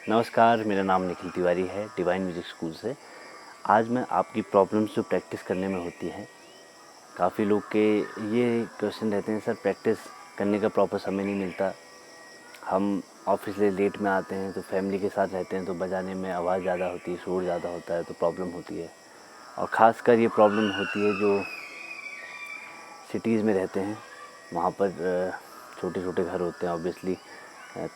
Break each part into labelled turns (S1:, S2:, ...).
S1: नमस्कार, मेरा नाम निखिल तिवारी है डिवाइन म्यूज़िक स्कूल से। आज मैं आपकी प्रॉब्लम्स जो प्रैक्टिस करने में होती हैं, काफ़ी लोग के ये क्वेश्चन रहते हैं, सर प्रैक्टिस करने का प्रॉपर समय नहीं मिलता। हम ऑफिस से लेट में आते हैं तो फैमिली के साथ रहते हैं तो बजाने में आवाज़ ज़्यादा होती है, शोर ज़्यादा होता है तो प्रॉब्लम होती है। और ख़ासकर ये प्रॉब्लम होती है जो सिटीज़ में रहते हैं, वहाँ पर छोटे छोटे घर होते हैं ऑब्वियसली,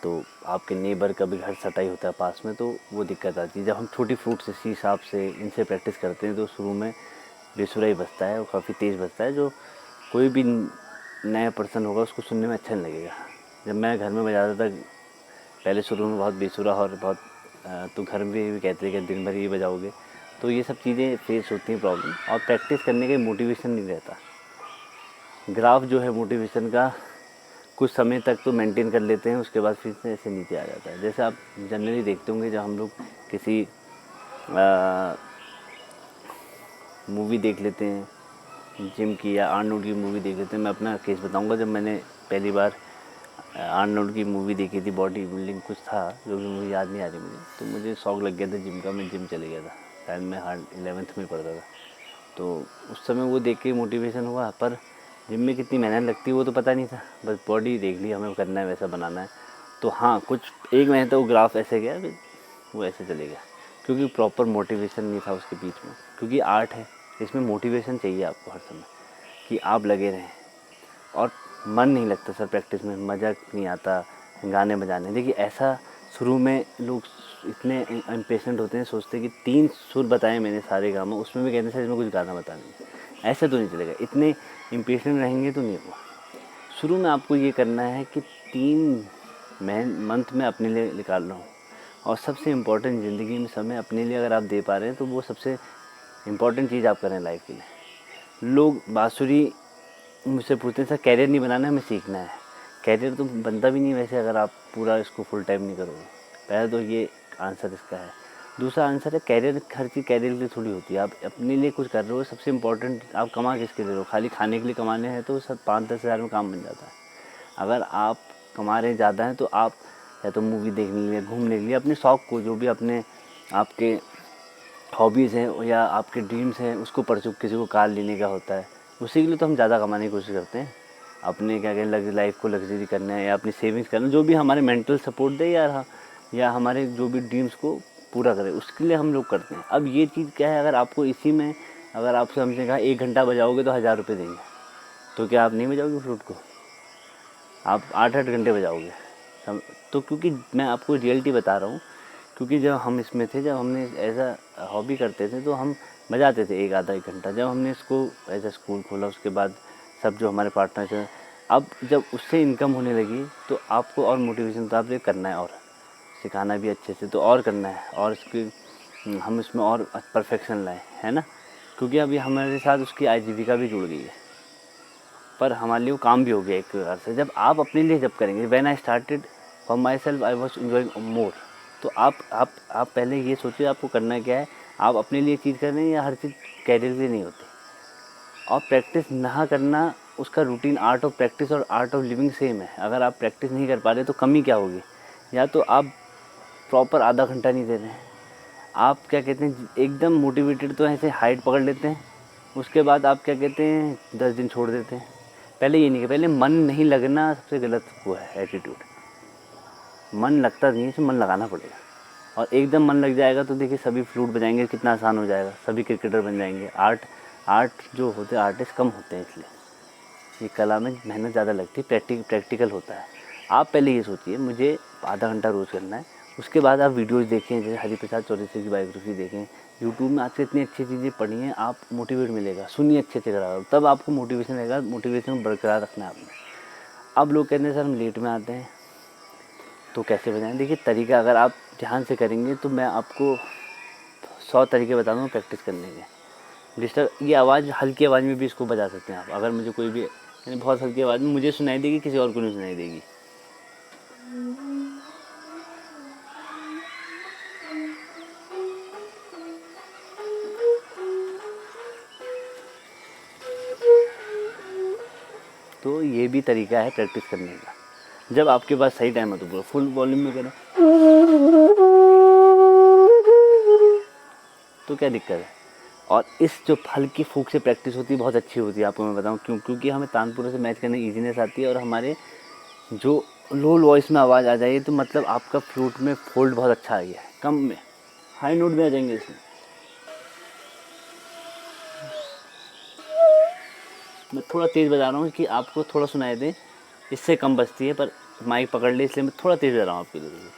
S1: तो आपके नेबर का भी घर सटा ही होता है पास में, तो वो दिक्कत आती है। जब हम छोटी फ्रूट से सी सांप से इनसे प्रैक्टिस करते हैं तो शुरू में बेसुरा ही बजता है और काफ़ी तेज़ बजता है, जो कोई भी नया पर्सन होगा उसको सुनने में अच्छा नहीं लगेगा। जब मैं घर में बजाता था पहले शुरू में बहुत बेसुरा और बहुत तो घर में भी कहते हैं कि दिन भर ही बजाओगे, तो ये सब चीज़ें फेस होती हैं प्रॉब्लम। और प्रैक्टिस करने का मोटिवेशन नहीं रहता। ग्राफ जो है मोटिवेशन का कुछ समय तक तो मेंटेन कर लेते हैं, उसके बाद फिर से ऐसे नीचे आ जाता है। जैसे आप जनरली देखते होंगे जब हम लोग किसी मूवी देख लेते हैं जिम की या आर्नोल्ड की मूवी देख लेते हैं। मैं अपना केस बताऊंगा। जब मैंने पहली बार आर्नोल्ड की मूवी देखी थी, बॉडी बिल्डिंग कुछ था जो भी मुझे याद नहीं आ रही मुझे, तो मुझे शौक लग गया था जिम का। मैं जिम चले गया था, शायद मैं हार्ड 11th में पढ़ता था। तो उस समय वो देख के मोटिवेशन हुआ, पर जिम में कितनी मेहनत लगती है वो तो पता नहीं था। बस बॉडी देख ली, हमें करना है, वैसा बनाना है। तो हाँ, कुछ एक महीने तो वो ग्राफ ऐसे गया, फिर वो ऐसे चले गया, क्योंकि प्रॉपर मोटिवेशन नहीं था उसके बीच में। क्योंकि आर्ट है, इसमें मोटिवेशन चाहिए आपको हर समय कि आप लगे रहें। और मन नहीं लगता सर प्रैक्टिस में, मज़ा नहीं आता गाने बजाने। देखिए ऐसा शुरू में लोग इतने इम्पेशेंट होते हैं, सोचते हैं कि 3 सुर बताए मैंने सारे गामा, उसमें भी कहते हैं सर इसमें कुछ गाना बताना है। ऐसे तो नहीं चलेगा, इतने इम्पेशेंट रहेंगे तो नहीं होगा। शुरू में आपको ये करना है कि 3 मंथ में अपने लिए निकाल रहा हूँ। और सबसे इम्पोर्टेंट ज़िंदगी में समय अपने लिए अगर आप दे पा रहे हैं तो वो सबसे इम्पोर्टेंट चीज़ आप करें लाइफ के लिए। लोग बाँसुरी मुझसे पूछते हैं सर कैरियर नहीं बनाना है, हमें सीखना है। कैरियर तो बनता भी नहीं वैसे अगर आप पूरा इसको फुल टाइम नहीं करोगे। पहले तो ये आंसर इसका है। दूसरा आंसर है कैरियर, हर चीज़ कैरियर के लिए थोड़ी होती है। आप अपने लिए कुछ कर रहे हो, सबसे इम्पोर्टेंट आप कमा किसके लिए रहे हो। खाली खाने के लिए कमाने हैं तो सब 5-10 हज़ार में काम बन जाता है। अगर आप कमा रहे ज़्यादा हैं तो आप या तो मूवी देखने के लिए, घूमने के लिए, अपने शौक़ को, जो भी अपने आपके हॉबीज़ हैं या आपके ड्रीम्स हैं, उसको परस्यू, किसी को कार लेने का होता है, उसी के लिए तो हम ज़्यादा कमाने की कोशिश करते हैं। अपने क्या कहते हैं लाइफ को लग्जरी करना है या अपनी सेविंग्स करना, जो भी हमारे मेंटल सपोर्ट दे या हमारे जो भी ड्रीम्स को पूरा करे, उसके लिए हम लोग करते हैं। अब ये चीज़ क्या है, अगर आपको इसी में, अगर आपसे हमसे कहा 1 घंटा बजाओगे तो 1000 रुपये देंगे, तो क्या आप नहीं बजाओगे फ्लूट को? आप 8-8 घंटे बजाओगे। तो क्योंकि मैं आपको रियलिटी बता रहा हूँ, क्योंकि जब हम इसमें थे, जब हमने एज अ हॉबी करते थे तो हम बजाते थे 1 आधा 1 घंटा। जब हमने इसको एज अ स्कूल खोला, उसके बाद सब जो हमारे पार्टनर्स हैं, अब जब उससे इनकम होने लगी तो आपको और मोटिवेशन, तो आप ये करना है और सिखाना भी अच्छे से, तो और करना है और इसकी हम इसमें और परफेक्शन लाएँ, है ना। क्योंकि अभी हमारे साथ उसकी आजीविका भी जुड़ गई है, पर हमारे लिए वो काम भी हो गया एक प्रकार से। जब आप अपने लिए जब करेंगे, when I started for myself I was enjoying more, तो आप पहले ये सोचिए आपको करना क्या है। आप अपने लिए चीज़ कर रहे हैं या हर चीज़ कैरियर के लिए नहीं होती। और प्रैक्टिस ना करना, उसका रूटीन, आर्ट ऑफ प्रैक्टिस और आर्ट ऑफ लिविंग सेम है। अगर आप प्रैक्टिस नहीं कर पा रहे तो कमी क्या होगी, या तो आप प्रॉपर आधा घंटा नहीं दे रहे हैं, आप क्या कहते हैं एकदम मोटिवेटेड तो ऐसे हाइट पकड़ लेते हैं, उसके बाद आप क्या कहते हैं 10 दिन छोड़ देते हैं। पहले ये नहीं कि पहले मन नहीं लगना सबसे गलत वो है एटीट्यूड। मन लगता नहीं है, इसमें मन लगाना पड़ेगा। और एकदम मन लग जाएगा तो देखिए सभी फ्लूट बजाएंगे, कितना आसान हो जाएगा, सभी क्रिकेटर बन जाएंगे। आर्ट जो होते हैं, आर्टिस्ट कम होते हैं, इसलिए ये कला में मेहनत ज़्यादा लगती है, प्रैक्टिकल होता है। आप पहले ये सोचिए मुझे आधा घंटा रोज़ करना है, उसके बाद आप वीडियोज़ देखें, जैसे हरिप्रसाद चौरसिया की बायोग्राफी देखें, यूट्यूब में आजकल इतनी अच्छी चीज़ें पढ़ी हैं, आप मोटिवेट मिलेगा, सुनिए अच्छे से करा, तब आपको मोटिवेशन रहेगा। मोटिवेशन बरकरार रखना है आपने। अब लोग कहते हैं सर हम लेट में आते हैं तो कैसे बजाएं। देखिए तरीका अगर आप ध्यान से करेंगे तो मैं आपको 100 तरीके बता दूँगा प्रैक्टिस करने के। डिस्टर्ब, ये आवाज़ हल्की आवाज़ में भी इसको बजा सकते हैं आप। अगर मुझे कोई भी यानी बहुत हल्की आवाज़ में मुझे सुनाई देगी, किसी और को नहीं सुनाई देगी। तो ये भी तरीका है प्रैक्टिस करने का। जब आपके पास सही टाइम है तो पूरा फुल वॉल्यूम में करें। तो क्या दिक्कत है। और इस जो हल्की फूक से प्रैक्टिस होती है बहुत अच्छी होती है, आपको मैं बताऊं क्यों, क्योंकि हमें तानपुरा से मैच करने की ईजीनेस आती है। और हमारे जो लो वॉइस में आवाज़ आ जाएगी तो मतलब आपका फ्लूट में फोल्ड बहुत अच्छा आ गया है, कम में हाई नोट में आ जाएंगे इसमें। मैं थोड़ा तेज़ बजा रहा हूँ कि आपको थोड़ा सुनाई दे, इससे कम बजती है, पर माइक पकड़ ले इसलिए मैं थोड़ा तेज़ बजा रहा हूँ आपके लिए।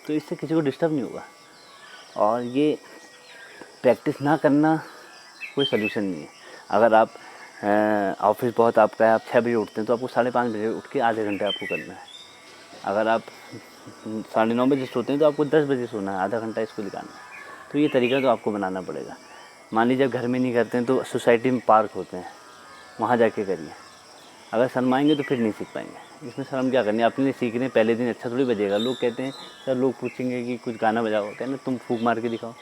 S1: तो इससे किसी को डिस्टर्ब नहीं होगा। और ये प्रैक्टिस ना करना कोई सलूशन नहीं है। अगर आप ऑफिस बहुत आपका है, आप 6 बजे उठते हैं तो आपको 5:30 बजे उठ के आधे घंटे आपको करना है। अगर आप 9:30 बजे सोते हैं तो आपको 10 बजे सोना है, आधा घंटा इसको निकालना है। तो ये तरीका तो आपको बनाना पड़ेगा। मान लीजिए घर में नहीं करते हैं तो सोसाइटी में पार्क होते हैं, वहाँ जाके करिए। अगर शर्माएंगे तो फिर नहीं सीख पाएंगे। इसमें शर्म क्या करनी है, अपने लिए सीख रहे हैं, पहले दिन अच्छा थोड़ी बजेगा। लोग कहते हैं सर, लोग पूछेंगे कि कुछ गाना बजाओ, कहना तुम फूंक मार के दिखाओ,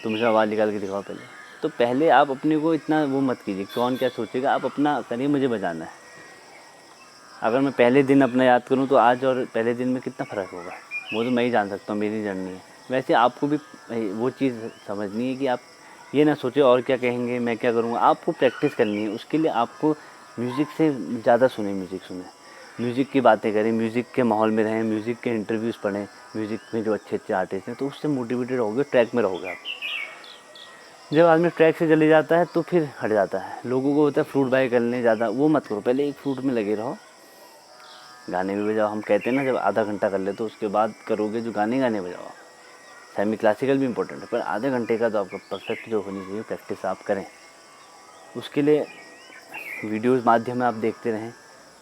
S1: तुम इसे आवाज़ निकाल के दिखाओ पहले। तो पहले आप अपने को इतना वो मत कीजिए कौन क्या सोचेगा, आप अपना करिए, मुझे बजाना है। अगर मैं पहले दिन अपना याद करूँ तो आज और पहले दिन में कितना फ़र्क होगा, वो तो मैं ही जान सकता हूँ, मेरी जर्नी है। वैसे आपको भी वो चीज़ समझनी है कि आप ये ना सोचें और क्या कहेंगे, मैं क्या करूँगा। आपको प्रैक्टिस करनी है, उसके लिए आपको म्यूज़िक से ज़्यादा सुने, म्यूज़िक सुने, म्यूज़िक की बातें करें, म्यूज़िक के माहौल में रहें, म्यूज़िक के इंटरव्यूज़ पढ़ें, म्यूज़िक में जो अच्छे अच्छे आर्टिस्ट हैं, तो उससे मोटिवेटेड रहोगे, ट्रैक में रहोगे आप। जब आदमी ट्रैक से चले जाता है तो फिर हट जाता है। लोगों को होता है फ्रूट बाय कर लें, ज़्यादा वो मत करो, पहले एक फ्रूट में लगे रहो। गाने भी बजाओ, हम कहते हैं ना जब आधा घंटा कर ले तो उसके बाद करोगे जो गाने बजाओ। सेमी क्लासिकल भी इम्पोर्टेंट है, पर आधे घंटे का तो आपका परफेक्ट जो होनी चाहिए प्रैक्टिस आप करें। उसके लिए वीडियोज़ माध्यम में आप देखते रहें।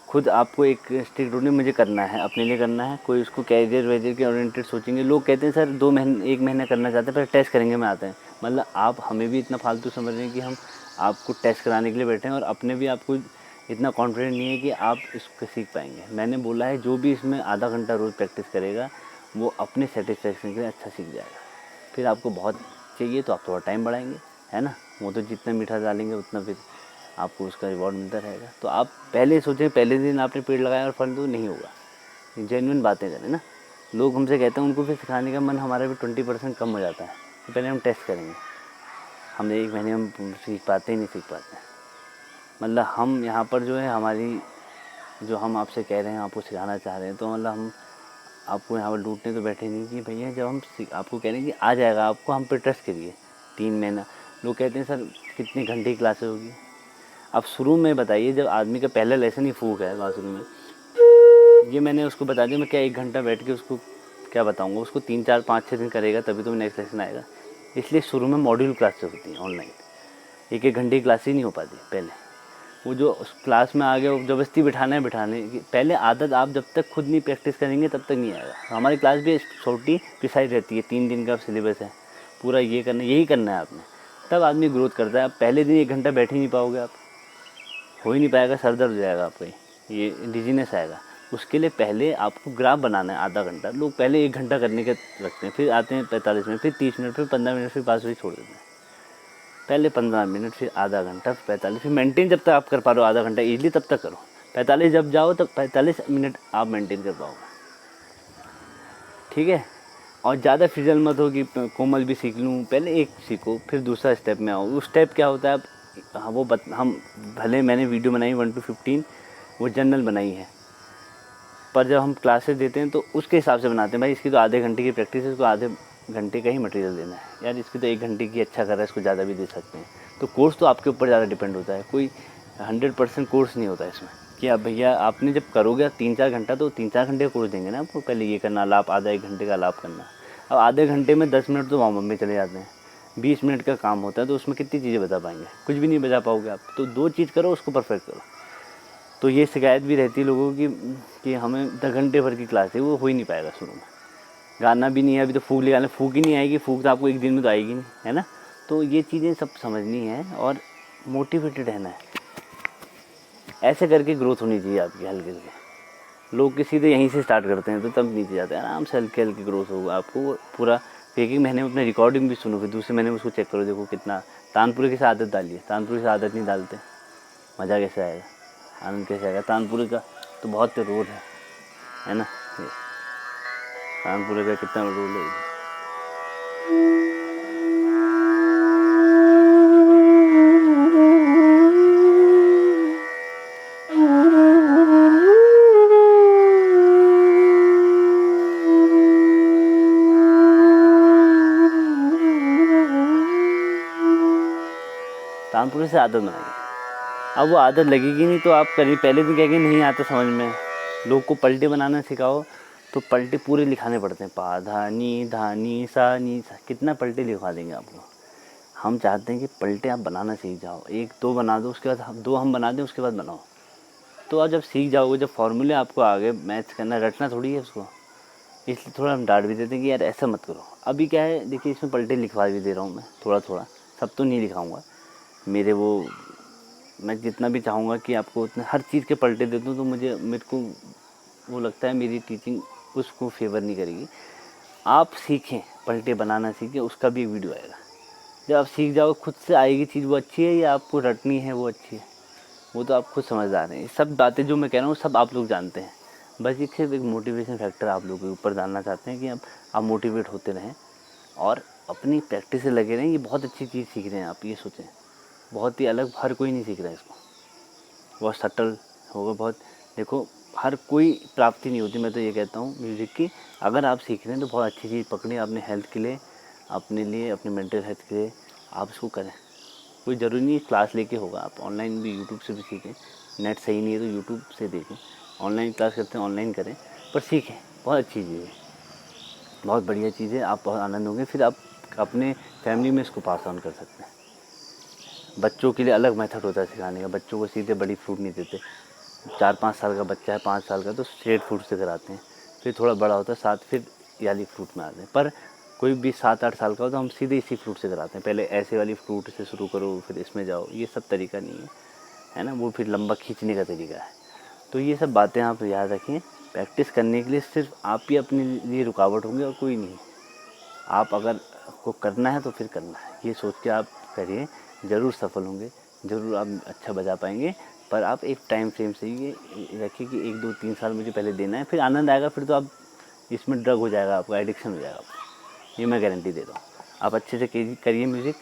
S1: खुद आपको एक स्ट्रिक्ट रूटीन मुझे करना है, अपने लिए करना है। कोई उसको कैरियर वैरियर के ओरिएंटेड सोचेंगे। लोग कहते हैं सर 2 महीने 1 महीना करना चाहते हैं, पर टेस्ट करेंगे में आते हैं। मतलब आप हमें भी इतना फालतू समझ रहे हैं कि हम आपको टेस्ट कराने के लिए बैठे हैं, और अपने भी आपको इतना कॉन्फिडेंट नहीं है कि आप इसको सीख पाएंगे। मैंने बोला है जो भी इसमें आधा घंटा रोज़ प्रैक्टिस करेगा वो अपने सेटिस्फेक्शन के लिए अच्छा सीख जाएगा। फिर आपको बहुत चाहिए तो आप थोड़ा टाइम बढ़ाएंगे, है ना। वो तो जितना मीठा डालेंगे उतना फिर आपको उसका रिवॉर्ड मिलता रहेगा। तो आप पहले सोचें, पहले दिन आपने पेड़ लगाया और फल तो नहीं होगा। जेन्युइन बातें करें ना। लोग हमसे कहते हैं, उनको फिर सिखाने का मन हमारा भी 20% कम हो जाता है। तो पहले हम टेस्ट करेंगे, हम 1 महीने में सीख पाते ही नहीं सीख पाते हैं। मतलब हम यहाँ पर जो है हमारी जो हम आपसे कह रहे हैं, आपको सिखाना चाह रहे हैं, तो मतलब हम आपको यहाँ पर लूटने तो बैठे नहीं कि भैया जब हम आपको कह रहे हैं कि आ जाएगा आपको, हम पे ट्रस्ट करिए। 3 महीना लोग कहते हैं सर कितने घंटे की क्लासेस होगी। अब शुरू में बताइए, जब आदमी का पहला लेसन ही फूक है बांसुरी में, ये मैंने उसको बता दिया, मैं क्या 1 घंटा बैठ के उसको क्या बताऊंगा। उसको 3 4 5 6 दिन करेगा तभी तो नेक्स्ट लेसन आएगा। इसलिए शुरू में मॉड्यूल क्लासेस होती हैं ऑनलाइन, 1 घंटे की क्लास ही नहीं हो पाती। पहले वो जो उस क्लास में आ गया, वो ज़बरदस्ती बिठाना है, बिठाने की पहले आदत आप जब तक खुद नहीं प्रैक्टिस करेंगे तब तक नहीं आएगा। हमारी क्लास भी छोटी प्रिसाइज रहती है, 3 दिन का सिलेबस है पूरा, ये करना यही करना है आपने, तब आदमी ग्रोथ करता है। आप पहले दिन 1 घंटा बैठ ही नहीं पाओगे, आप हो ही नहीं पाएगा, सर दर्द हो जाएगा आपका, ये डिजीनेस आएगा। उसके लिए पहले आपको ग्राफ बनाना है आधा घंटा। लोग पहले 1 घंटा करने के रखते हैं, फिर आते हैं 45 मिनट, फिर 30 मिनट, फिर 15 मिनट, फिर 5 बजे छोड़ देते हैं। पहले 15 मिनट, फिर आधा घंटा, फिर 45, फिर मेंटेन जब तक आप कर पा रहे हो आधा घंटा ईजिली तब तक करो। 45 जब जाओ तब 45 मिनट आप मेंटेन कर पाओगे, ठीक है। और ज़्यादा फिजल मत हो कि कोमल भी सीख लूँ, पहले एक सीखो फिर दूसरा स्टेप में आओ। उस स्टेप क्या होता है, आप हम भले मैंने वीडियो बनाई 1 to 15 वो जनरल बनाई है, पर जब हम क्लासेस देते हैं तो उसके हिसाब से बनाते हैं। भाई इसकी तो आधे घंटे की प्रैक्टिस है, इसको आधे घंटे का ही मटेरियल देना है। यार इसकी तो 1 घंटे की अच्छा कर रहा है, इसको ज़्यादा भी दे सकते हैं। तो कोर्स तो आपके ऊपर ज़्यादा डिपेंड होता है, कोई 100% कोर्स नहीं होता इसमें कि आप भैया आपने जब करोगे 3-4 घंटा तो 3-4 घंटे का कोर्स देंगे ना आपको। पहले ये करना लाभ, आधा 1 घंटे का लाभ करना। अब आधे घंटे में 10 मिनट तो वार्म अप में चले जाते हैं, 20 मिनट का काम होता है, तो उसमें कितनी चीज़ें बता पाएंगे, कुछ भी नहीं बता पाओगे आप। तो 2 चीज़ करो, उसको परफेक्ट करो। तो ये शिकायत भी रहती है लोगों की कि हमें 10 घंटे भर की क्लास है, वो हो ही नहीं पाएगा शुरू में। गाना भी नहीं है, अभी तो फूक निकालना, फूक ही नहीं आएगी, फूक तो आपको 1 दिन में तो आएगी नहीं, है ना। तो ये चीज़ें सब समझनी है और मोटिवेटेड रहना है। ऐसे करके ग्रोथ होनी चाहिए आपकी हल्के हल्के। लोग किसी तो यहीं से स्टार्ट करते हैं तो तब नीचे जाते हैं, आराम से हल्के हल्के ग्रोथ होगा आपको। पूरा 1 महीने में अपने रिकॉर्डिंग भी सुनो, फिर दूसरे महीने में उसको चेक करो, देखो कितना। तानपुरे की आदत डालिए, तानपुरे की आदत नहीं डालते, मज़ा कैसे आएगा, आनंद कैसे आएगा। तानपुरे का तो बहुत रोल है ना, ये तानपुरे का कितना रोल है। तानपुरे से आदत बनाइए, अब वो आदत लगेगी नहीं तो आप करिए। पहले दिन कहेंगे नहीं आता समझ में, लोग को पलटे बनाना सिखाओ तो पलटे पूरे लिखाने पड़ते हैं, पा धा नी सा, कितना पलटे लिखवा देंगे आपको। हम चाहते हैं कि पलटे आप बनाना सीख जाओ, 1-2 बना दो, उसके बाद 2 हम बना दें, उसके बाद बनाओ। तो आप जब सीख जाओगे, जब फॉर्मूले आपको आगे मैथ्स करना, रटना थोड़ी है उसको, इसलिए थोड़ा हम डांट भी देते हैं कि यार ऐसा मत करो। अभी क्या है देखिए, इसमें पलटे लिखवा भी दे रहा हूँ मैं थोड़ा थोड़ा, सब तो नहीं लिखाऊंगा। मेरे वो मैं जितना भी चाहूँगा कि आपको उतना हर चीज़ के पलटे दे दूँ तो मेरे को वो लगता है मेरी टीचिंग उसको फेवर नहीं करेगी। आप सीखें, पलटे बनाना सीखें, उसका भी एक वीडियो आएगा। जब आप सीख जाओ, खुद से आएगी चीज़, वो अच्छी है या आपको रटनी है वो अच्छी है, वो तो आप खुद समझदार हैं। सब बातें जो मैं कह रहा हूँ सब आप लोग जानते हैं, बस ये सिर्फ एक मोटिवेशन फैक्टर आप लोगों के ऊपर डालना चाहते हैं कि आप मोटिवेट होते रहें और अपनी प्रैक्टिस से लगे रहें। ये बहुत अच्छी चीज़ सीख रहे हैं आप, ये सोचें, बहुत ही अलग, हर कोई नहीं सीख रहा है इसको, बहुत सटल होगा बहुत। देखो हर कोई प्राप्ति नहीं होती, मैं तो ये कहता हूँ म्यूज़िक की। अगर आप सीख रहे हैं तो बहुत अच्छी चीज़ पकड़ें अपने हेल्थ के लिए, अपने लिए, अपने मेंटल हेल्थ के लिए आप इसको करें। कोई ज़रूरी नहीं क्लास लेके होगा, आप ऑनलाइन भी यूट्यूब से भी सीखें। नेट सही नहीं है तो यूट्यूब से देखें, ऑनलाइन क्लास करते हैं ऑनलाइन करें, पर सीखें, बहुत अच्छी चीज़ है, बहुत बढ़िया चीज़ है। आप बहुत आनंद होंगे, फिर आप अपने फैमिली में इसको पास ऑन कर सकते हैं। बच्चों के लिए अलग मेथड होता है सिखाने का, बच्चों को सीधे बड़ी फ्रूट नहीं देते। 4-5 साल का बच्चा है, 5 साल का, तो स्ट्रेट फ्रूट से कराते हैं, फिर थोड़ा बड़ा होता है 7, फिर ये वाली फ्रूट में आते हैं। पर कोई भी 7-8 साल का हो तो हम सीधे इसी फ्रूट से कराते हैं, पहले ऐसे वाली फ्रूट से शुरू करो फिर इसमें जाओ, ये सब तरीका नहीं है ना, वो फिर लंबा खींचने का तरीका है। तो ये सब बातें आप याद रखें, प्रैक्टिस करने के लिए सिर्फ आप ही अपने लिए रुकावट होंगे और कोई नहीं। आप अगर आपको करना है तो फिर करना है, ये सोच के आप करिए, ज़रूर सफल होंगे, ज़रूर आप अच्छा बजा पाएंगे। पर आप एक टाइम फ्रेम से ये रखिए कि 1-2-3 साल मुझे पहले देना है, फिर आनंद आएगा, फिर तो आप इसमें ड्रग हो जाएगा, आपका एडिक्शन हो जाएगा आपको, ये मैं गारंटी दे रहा हूँ। आप अच्छे से करिए म्यूज़िक,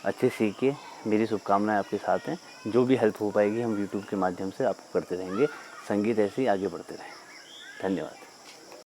S1: अच्छे सीखिए, मेरी शुभकामनाएं आपके साथ हैं। जो भी हेल्प हो पाएगी हम यूट्यूब के माध्यम से आपको करते रहेंगे। संगीत ऐसे ही आगे बढ़ते रहें। धन्यवाद।